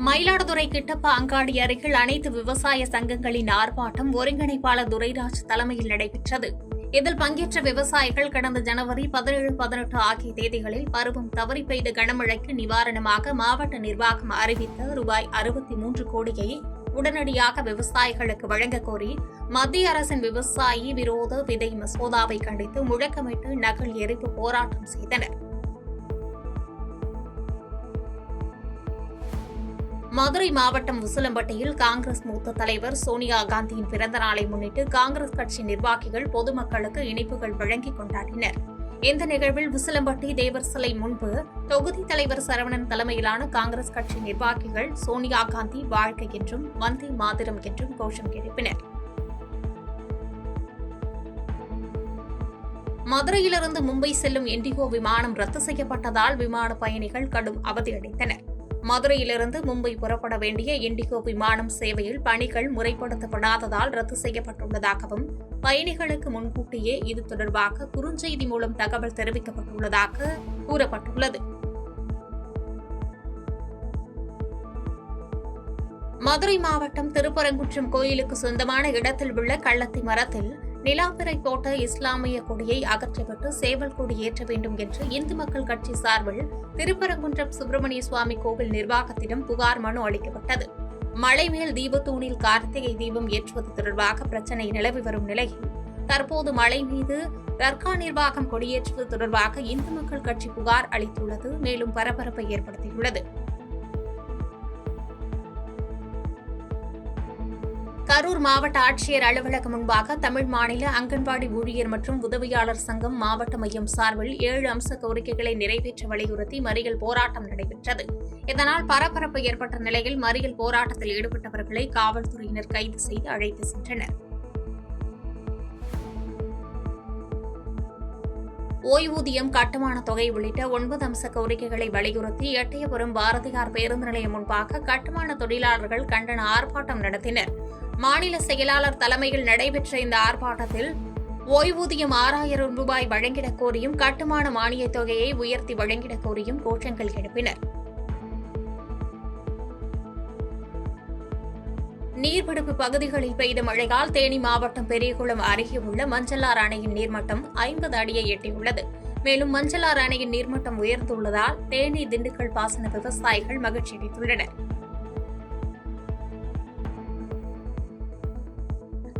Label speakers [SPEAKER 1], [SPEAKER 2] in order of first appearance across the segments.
[SPEAKER 1] மயிலாடுதுறை கிட்டப்ப அங்காடி அருகில் அனைத்து விவசாய சங்கங்களின் ஆர்ப்பாட்டம் ஒருங்கிணைப்பாளர் துரைராஜ் தலைமையில் நடைபெற்றது. இதில் பங்கேற்ற விவசாயிகள் கடந்த ஜனவரி 17, 18 ஆகிய தேதிகளில் பருவம் தவறி பெய்த கனமழைக்கு நிவாரணமாக மாவட்ட நிர்வாகம் அறிவித்த ரூபாய் 63 கோடியை உடனடியாக விவசாயிகளுக்கு வழங்கக் கோரி மத்திய அரசின் விவசாயி விரோத விதை மசோதாவை கண்டித்து முழக்கமிட்டு நகல் எரிப்பு போராட்டம் செய்தனர். மதுரை மாவட்டம் உசிலம்பட்டியில் காங்கிரஸ் மூத்த தலைவர் சோனியா காந்தியின் பிறந்த நாளை முன்னிட்டு காங்கிரஸ் கட்சி நிர்வாகிகள் பொதுமக்களுக்கு இனிப்புகள் வழங்கி கொண்டாடினர். இந்த நிகழ்வில் உசிலம்பட்டி தேவர் சிலை முன்பு தொகுதி தலைவர் சரவணன் தலைமையிலான காங்கிரஸ் கட்சி நிர்வாகிகள் சோனியா காந்தி வாழ்க்கை என்றும் வந்தே மாதரம் என்றும் கோஷம் எழுப்பினர். மதுரையிலிருந்து மும்பை செல்லும் இண்டிகோ விமானம் ரத்து செய்யப்பட்டதால் விமான பயணிகள் கடும் அவதியடைந்தனர். மதுரையிலிருந்து மும்பை புறப்பட வேண்டிய இண்டிகோ விமானம் சேவையில் பணிகள் முறைப்படுத்தப்படாததால் ரத்து செய்யப்பட்டுள்ளதாகவும் பயணிகளுக்கு முன்கூட்டியே இது தொடர்பாக குறுஞ்செய்தி மூலம் தகவல் தெரிவிக்கப்பட்டுள்ளதாக கூறப்பட்டுள்ளது. மதுரை மாவட்டம் திருப்பரங்குன்றம் கோயிலுக்கு சொந்தமான இடத்தில் உள்ள கள்ளத்தி மரத்தில் நிலாப்பிறை போட்ட இஸ்லாமிய கொடியை அகற்றிவிட்டு சேவல் கொடி ஏற்ற வேண்டும் என்று இந்து மக்கள் கட்சி சார்பில் திருப்பரங்குன்றம் சுப்பிரமணிய சுவாமி கோவில் நிர்வாகத்திடம் புகார் மனு அளிக்கப்பட்டது. மலை மேல் தீபத்தூணில் கார்த்திகை தீபம் ஏற்றுவது தொடர்பாக பிரச்சினை நிலவி வரும் நிலையில் தற்போது மலை மீது தர்கா நிர்வாகம் கொடியேற்றுவது தொடர்பாக இந்து மக்கள் கட்சி புகார் அளித்துள்ளது மேலும் பரபரப்பை ஏற்படுத்தியுள்ளது. கரூர் மாவட்ட ஆட்சியர் அலுவலகம் முன்பாக தமிழ் மாநில அங்கன்வாடி ஊழியர் மற்றும் உதவியாளர் சங்கம் மாவட்ட மையம் சார்பில் 7 அம்ச கோரிக்கைகளை நிறைவேற்ற வலியுறுத்தி மறியல் போராட்டம் நடைபெற்றது. இதனால் பரபரப்பு ஏற்பட்ட நிலையில் மறியல் போராட்டத்தில் ஈடுபட்டவர்களை காவல்துறையினர் கைது செய்து அழைத்து சென்றனர். ஓய்வூதியம், கட்டுமான தொகை உள்ளிட்ட 9 அம்ச கோரிக்கைகளை வலியுறுத்தி எட்டயபுரம் பாரதியார் பேருந்து நிலையம் முன்பாக கட்டுமான தொழிலாளர்கள் கண்டன ஆர்ப்பாட்டம் நடத்தினர். மாநில செயலாளர் தலைமையில் நடைபெற்ற இந்த ஆர்ப்பாட்டத்தில் ஓய்வூதியம் 6000 ரூபாய் வழங்கிடக் கோரியும் கட்டுமான மானியத் தொகையை உயர்த்தி வழங்கிடக் கோரியும் கோஷங்கள் எழுப்பினர். நீர்பிடிப்பு பகுதிகளில் பெய்த மழையால் தேனி மாவட்டம் பெரியகுளம் அருகே உள்ள மஞ்சளாறு அணையின் நீர்மட்டம் 50 அடியை எட்டியுள்ளது. மேலும் மஞ்சளாறு அணையின் நீர்மட்டம் உயர்ந்துள்ளதால் தேனி, திண்டுக்கல் பாசன விவசாயிகள் மகிழ்ச்சியடைந்துள்ளனர்.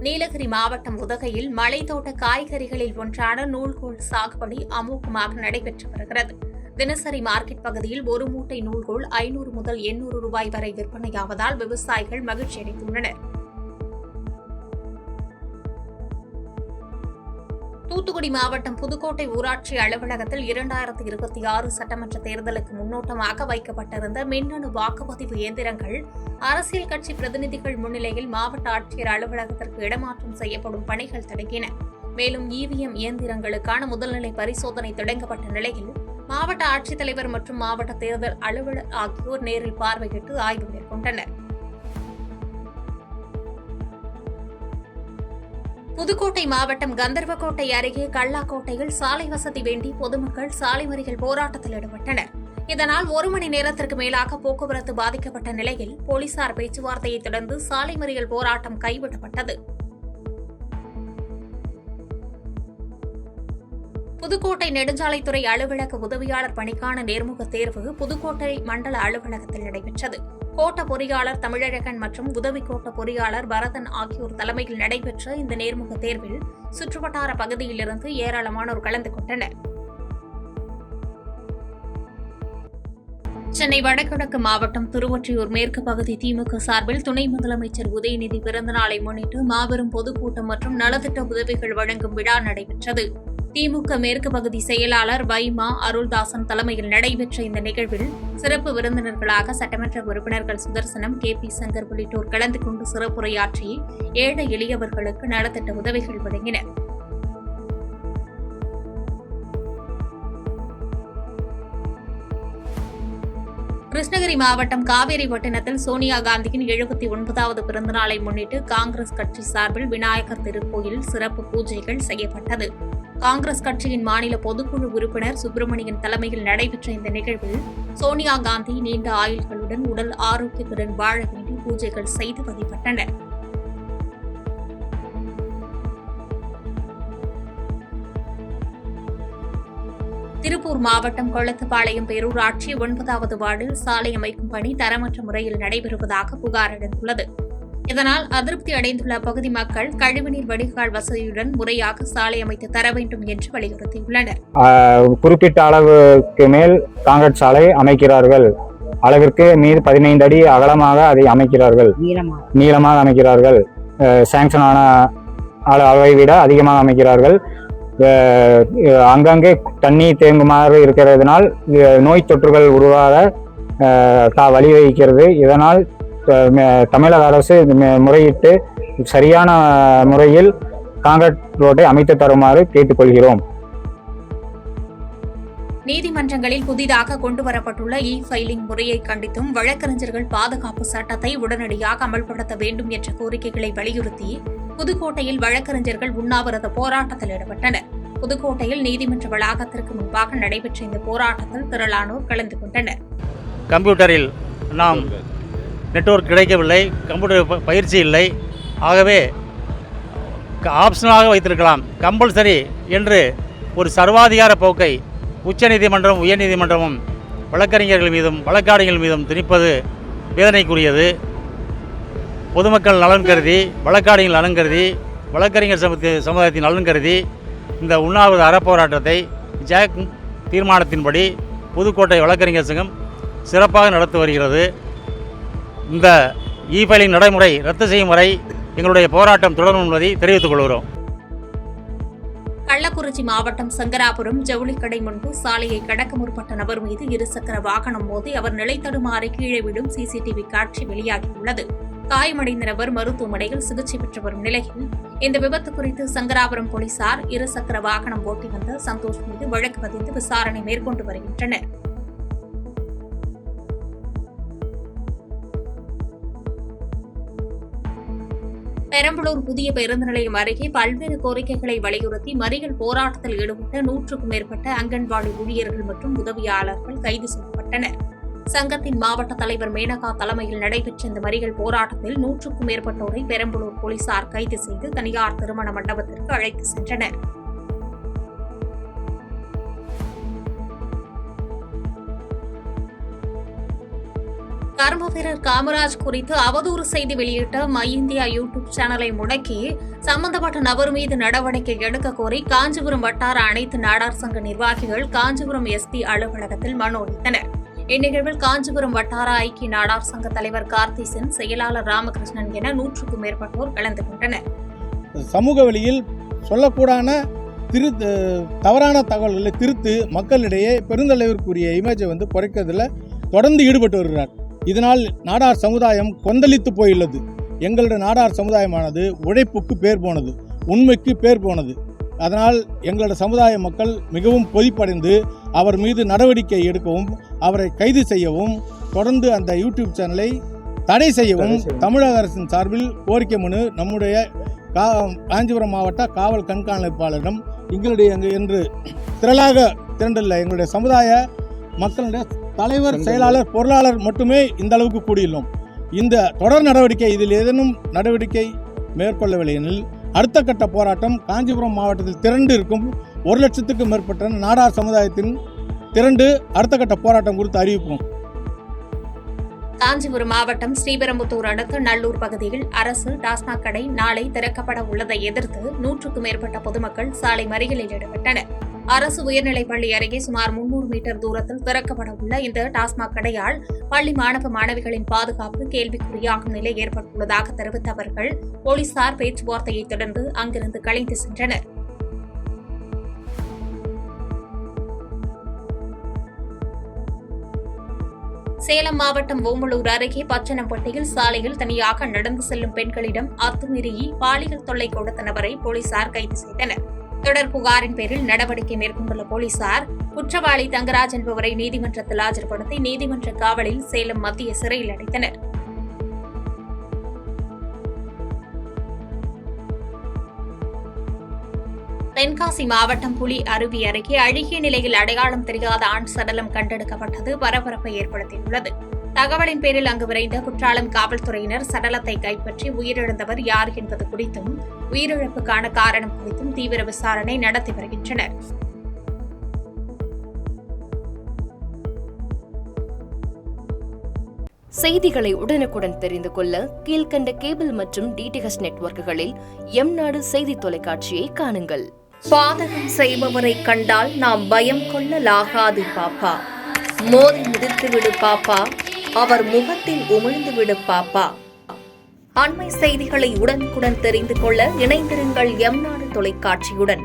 [SPEAKER 1] நீலகிரி மாவட்டம் உதகையில் மலைத்தோட்ட காய்கறிகளில் ஒன்றான நூல்கோல் சாகுபடி அமோகமாக நடைபெற்று வருகிறது. தினசரி மார்க்கெட் பகுதியில் ஒரு மூட்டை நூல்கோல் 500 முதல் 800 ரூபாய் வரை விற்பனையாவதால் விவசாயிகள் மகிழ்ச்சியடைந்துள்ளனர். தூத்துக்குடி மாவட்டம் புதுக்கோட்டை ஊராட்சி அலுவலகத்தில் 2026 சட்டமன்ற தேர்தலுக்கு முன்னோட்டமாக வைக்கப்பட்டிருந்த மின்னணு வாக்குப்பதிவு இயந்திரங்கள் அரசியல் கட்சி பிரதிநிதிகள் முன்னிலையில் மாவட்ட ஆட்சியர் அலுவலகத்திற்கு இடமாற்றம் செய்யப்படும் பணிகள் தொடங்கின. மேலும் இவிஎம் இயந்திரங்களுக்கான முதல்நிலை பரிசோதனை தொடங்கப்பட்ட நிலையில் மாவட்ட ஆட்சித்தலைவர் மற்றும் மாவட்ட தேர்தல் அலுவலர் ஆகியோர் நேரில் பார்வையிட்டு ஆய்வு மேற்கொண்டனர். புதுக்கோட்டை மாவட்டம் கந்தர்வக்கோட்டை அருகே கல்லாக்கோட்டையில் சாலை வசதி வேண்டி பொதுமக்கள் சாலை மறியல் போராட்டத்தில் ஈடுபட்டனர். இதனால் 1 மணி நேரத்திற்கு மேலாக போக்குவரத்து பாதிக்கப்பட்ட நிலையில் போலீசார் பேச்சுவார்த்தையை தொடர்ந்து சாலை மறியல் போராட்டம் கைவிடப்பட்டது. புதுக்கோட்டை நெடுஞ்சாலைத்துறை அலுவலக உதவியாளர் பணிக்கான நேர்முக தேர்வு புதுக்கோட்டை மண்டல அலுவலகத்தில் நடைபெற்றது. கோட்ட பொறியாளர் தமிழழகன் மற்றும் உதவி கோட்ட பொறியாளர் பரதன் ஆகியோர் தலைமையில் நடைபெற்ற இந்த நேர்முக தேர்வில் சுற்றுவட்டார பகுதியிலிருந்து ஏராளமானோர் கலந்து கொண்டனர். சென்னை வடகிழக்கு மாவட்டம் திருவொற்றியூர் மேற்கு பகுதி திமுக சார்பில் துணை முதலமைச்சர் உதயநிதி பிறந்தநாளை முன்னிட்டு மாபெரும் பொதுக்கூட்டம் மற்றும் நலத்திட்ட உதவிகள் வழங்கும் விழா நடைபெற்றது. திமுக மேற்கு பகுதி செயலாளர் வைமா அருள்தாசன் தலைமையில் நடைபெற்ற இந்த நிகழ்வில் சிறப்பு விருந்தினர்களாக சட்டமன்ற உறுப்பினர்கள் சுதர்சனம், KP சங்கர் உள்ளிட்டோர் கலந்து கொண்டு சிறப்புரையாற்றி ஏழை எளியவர்களுக்கு நலத்திட்ட உதவிகள் வழங்கினர். கிருஷ்ணகிரி மாவட்டம் காவேரிப்பட்டினத்தில் சோனியா காந்தியின் 79வது பிறந்தநாளை முன்னிட்டு காங்கிரஸ் கட்சி சார்பில் விநாயகர் திருக்கோயில் சிறப்பு பூஜைகள் செய்யப்பட்டது. காங்கிரஸ் கட்சியின் மாநில பொதுக்குழு உறுப்பினர் சுப்பிரமணியன் தலைமையில் நடைபெற்ற இந்த நிகழ்வில் சோனியா காந்தி நீண்ட ஆயுள்களுடன் உடல் ஆரோக்கியத்துடன் வாழ வேண்டி பூஜைகள் செய்து வழிபட்டன. திருப்பூர் மாவட்டம் கொளத்துப்பாளையம் பேரூராட்சி 9வது வார்டில் சாலை அமைக்கும் பணி தரமற்ற முறையில் நடைபெறுவதாக புகார் எழுந்துள்ளது. இதனால் அதிருப்தி அடைந்துள்ள அப்பகுதி மக்கள் கழிவுநீர் வடிகால் வசதியுடன் முறையாக சாலை அமைத்து தர வேண்டும் என்று வலியுறுத்தியுள்ளனர்.
[SPEAKER 2] குறிப்பிட்ட அளவுக்கு மேல் காங்கிரஸ் சாலை அமைக்கிறார்கள். அளவிற்கு மீது 15 அடி அகலமாக அதை அமைக்கிறார்கள், நீளமாக அமைக்கிறார்கள். சாங்ஷன் ஆன அளவை விட அதிகமாக அமைக்கிறார்கள். அங்கங்கே தண்ணீர் தேங்குமாறு இருக்கிறதுனால் நோய் தொற்றுகள் உருவாக வழிவகுக்கிறது. இதனால் தமிழக அரசு முறையிட்டு சரியான முறையில் காங்கிரீட் ரோட்டை அமைத்து தருமாறு கேட்டுக்கொள்கிறோம்.
[SPEAKER 1] நீதிமன்றங்களில் புதிதாக கொண்டுவரப்பட்டுள்ள ஃபைலிங் முறையை கண்டித்தும் வழக்கறிஞர்கள் பாதுகாப்பு சட்டத்தை உடனடியாக அமல்படுத்த வேண்டும் என்ற கோரிக்கைகளை வலியுறுத்தி புதுக்கோட்டையில் வழக்கறிஞர்கள் உண்ணாவிரத போராட்டத்தில் ஈடுபட்டனர். புதுக்கோட்டையில் நீதிமன்ற வளாகத்திற்கு முன்பாக நடைபெற்ற இந்த போராட்டத்தில் திரளானோர் கலந்து கொண்டனர்.
[SPEAKER 3] கம்ப்யூட்டரில் நாம் நெட்வொர்க் கிடைக்கவில்லை, கம்ப்யூட்டர் பயிற்சி இல்லை, ஆகவே ஆப்ஷனலாக வைத்திருக்கலாம், கம்பல்சரி என்று ஒரு சர்வாதிகார போக்கை உச்சநீதிமன்றம் உயர்நீதிமன்றமும் வழக்கறிஞர்கள் மீதும் வழக்காடிகள் மீதும் திணிப்பது வேதனைக்குரியது. பொதுமக்கள் நலன் கருதி, வழக்காடிகள் நலன் கருதி, வழக்கறிஞர் சமுதாயத்தின் நலன் கருதி இந்த உண்ணாவிரத அறப்போராட்டத்தை ஜாக் தீர்மானத்தின்படி புதுக்கோட்டை வழக்கறிஞர் சங்கம் சிறப்பாக நடத்தி வருகிறது. இந்த ஃபைலிங் நடைமுறை ரத்து செய்யும் வரை எங்களுடைய போராட்டம் தொடரும் என்பதை தெரிவித்துக் கொள்கிறோம்.
[SPEAKER 1] கள்ளக்குறிச்சி மாவட்டம் சங்கராபுரம் ஜவுளிக்கடை முன்பு சாலையை கடக்க முற்பட்ட நபர் மீது இருசக்கர வாகனம் மோதி அவர் நிலைத்தடுமாறி கீழே விடும் சிசிடிவி காட்சி வெளியாகியுள்ளது. காயமடைந்த நபர் மருத்துவமனையில் சிகிச்சை பெற்று வரும் நிலையில் இந்த விபத்து குறித்து சங்கராபுரம் போலீசார் இருசக்கர வாகனம் ஓட்டி வந்த சந்தோஷ் மீது வழக்கு பதிந்து விசாரணை மேற்கொண்டு வருகின்றனர். பெரம்பலூர் புதிய பேருந்து நிலையம் அருகே பல்வேறு கோரிக்கைகளை வலியுறுத்தி மறியல் போராட்டத்தில் ஈடுபட்ட 100க்கும் மேற்பட்ட அங்கன்வாடி ஊழியர்கள் மற்றும் உதவியாளர்கள் கைது செய்யப்பட்டனர். சங்கத்தின் மாவட்ட தலைவர் மேனகா தலைமையில் நடைபெற்ற இந்த மறியல் போராட்டத்தில் 100க்கும் மேற்பட்டோரை பெரம்பலூர் போலீசார் கைது செய்து தனியார் திருமண மண்டபத்திற்கு அழைத்து சென்றனர். கர்ம வீரர் காமராஜ் குறித்து அவதூறு செய்தி வெளியிட்ட மை இந்தியா யூடியூப் சேனலை முடக்கி சம்பந்தப்பட்ட நபர் மீது நடவடிக்கை எடுக்க கோரி காஞ்சிபுரம் வட்டார அனைத்து நாடார் சங்க நிர்வாகிகள் காஞ்சிபுரம் எஸ்பி அலுவலகத்தில் மனு அளித்தனர். இந்நிகழ்வில் காஞ்சிபுரம் வட்டார ஐக்கிய நாடார் சங்க தலைவர் கார்த்திசன், செயலாளர் ராமகிருஷ்ணன் என 100க்கும் மேற்பட்டோர் கலந்து கொண்டனர்.
[SPEAKER 4] சமூக வழியில் சொல்லக்கூடான தவறான தகவல்களை திருத்து மக்களிடையே பெருந்தலைவருக்குரிய இமேஜை குறைக்கிறதுல தொடர்ந்து ஈடுபட்டு வருகிறார். இதனால் நாடார் சமுதாயம் கொந்தளித்து போயுள்ளது. எங்களுடைய நாடார் சமுதாயமானது உழைப்புக்கு பேர் போனது, உண்மைக்கு பேர் போனது. அதனால் எங்களோட சமுதாய மக்கள் மிகவும் கொதிப்படைந்து அவர் மீது நடவடிக்கை எடுக்கவும், அவரை கைது செய்யவும், தொடர்ந்து அந்த யூடியூப் சேனலை தடை செய்யவும் தமிழக அரசின் சார்பில் கோரிக்கை மனு நம்முடைய காஞ்சிபுரம் மாவட்ட காவல் கண்காணிப்பாளரிடம் எங்களுடைய என்று திரண்டுள்ள எங்களுடைய சமுதாய மக்களுடைய தலைவர், செயலாளர், பொருளாளர் மட்டுமே இந்த அளவுக்கு கூடியுள்ளோம். இந்த தொடர் நடவடிக்கை, இதில் ஏதேனும் நடவடிக்கை மேற்கொள்ளவில்லை எனில் அடுத்த கட்ட போராட்டம் காஞ்சிபுரம் மாவட்டத்தில் திரண்டு இருக்கும் 1,00,000க்கும் மேற்பட்ட நாடார் சமுதாயத்தின் திரண்டு அடுத்த கட்ட போராட்டம் குறித்து அறிவிப்போம்.
[SPEAKER 1] காஞ்சிபுரம் மாவட்டம் ஸ்ரீபெரும்புத்தூர் அடுத்த நல்லூர் பகுதியில் அரசு டாஸ்மாக் கடை நாளை திறக்கப்பட உள்ளதை எதிர்த்து 100க்கும் மேற்பட்ட பொதுமக்கள் சாலை மறியலில் ஈடுபட்டனர். அரசு உயர்நிலைப்பள்ளி அருகே சுமார் 300 மீட்டர் தூரத்தில் திறக்கப்பட உள்ள இந்த டாஸ்மாக் கடையால் பள்ளி மாணவ மாணவிகளின் பாதுகாப்பு கேள்விக்குறியாகும் நிலை ஏற்பட்டுள்ளதாக தெரிவித்த அவர்கள் போலீசார் பேச்சுவார்த்தையை தொடர்ந்து அங்கிருந்து கலைந்து சென்றனர். சேலம் மாவட்டம் ஓமலூர் அருகே பச்சனம்பட்டியில் சாலையில் தனியாக நடந்து செல்லும் பெண்களிடம் அத்துமீறி பாலியல் தொல்லை கொடுத்த நபரை போலீசார் கைது செய்தனர். தொடர் புகாரின் பேரில் நடவடிக்கை மேற்கொண்டுள்ள போலீசார் குற்றவாளி தங்கராஜ் என்பவரை நீதிமன்றத்தில் ஆஜர்படுத்தி நீதிமன்ற காவலில் சேலம் மத்திய சிறையில் அடைத்தனர். தென்காசி மாவட்டம் புலி அருவி அருகே அழுகிய நிலையில் அடையாளம் தெரியாத ஆண் சடலம் கண்டெடுக்கப்பட்டது பரபரப்பை ஏற்படுத்தியுள்ளது. தகவலின் பேரில் அங்கு விரைந்த குற்றாலம் காவல்துறையினர் சடலத்தை கைப்பற்றி உயிரிழந்தவர் யார் என்பது குறித்தும் உயிரிழப்புக்கான காரணம் குறித்தும் தீவிர விசாரணை நடத்தி வருகின்றனர்.
[SPEAKER 5] செய்திகளை உடனுக்குடன் தெரிந்து கொள்ள கீழ்க்கண்ட கேபிள் மற்றும் டிடிஎச் நெட்வொர்க்குகளில் எம்நாடு செய்தி தொலைக்காட்சியை காணுங்கள்.
[SPEAKER 1] பாதகம் செய்பவரை கண்டால் நாம் பயம் கொள்ளலாகாது பாப்பா. மோதி மிதித்துவிடு பாப்பா, அவர் முகத்தில் உமிழ்ந்துவிடு பாப்பா. அண்மை செய்திகளை உடனுக்குடன் தெரிந்து கொள்ள இணைந்திருங்கள் எம்நாடு தொலைக்காட்சியுடன்.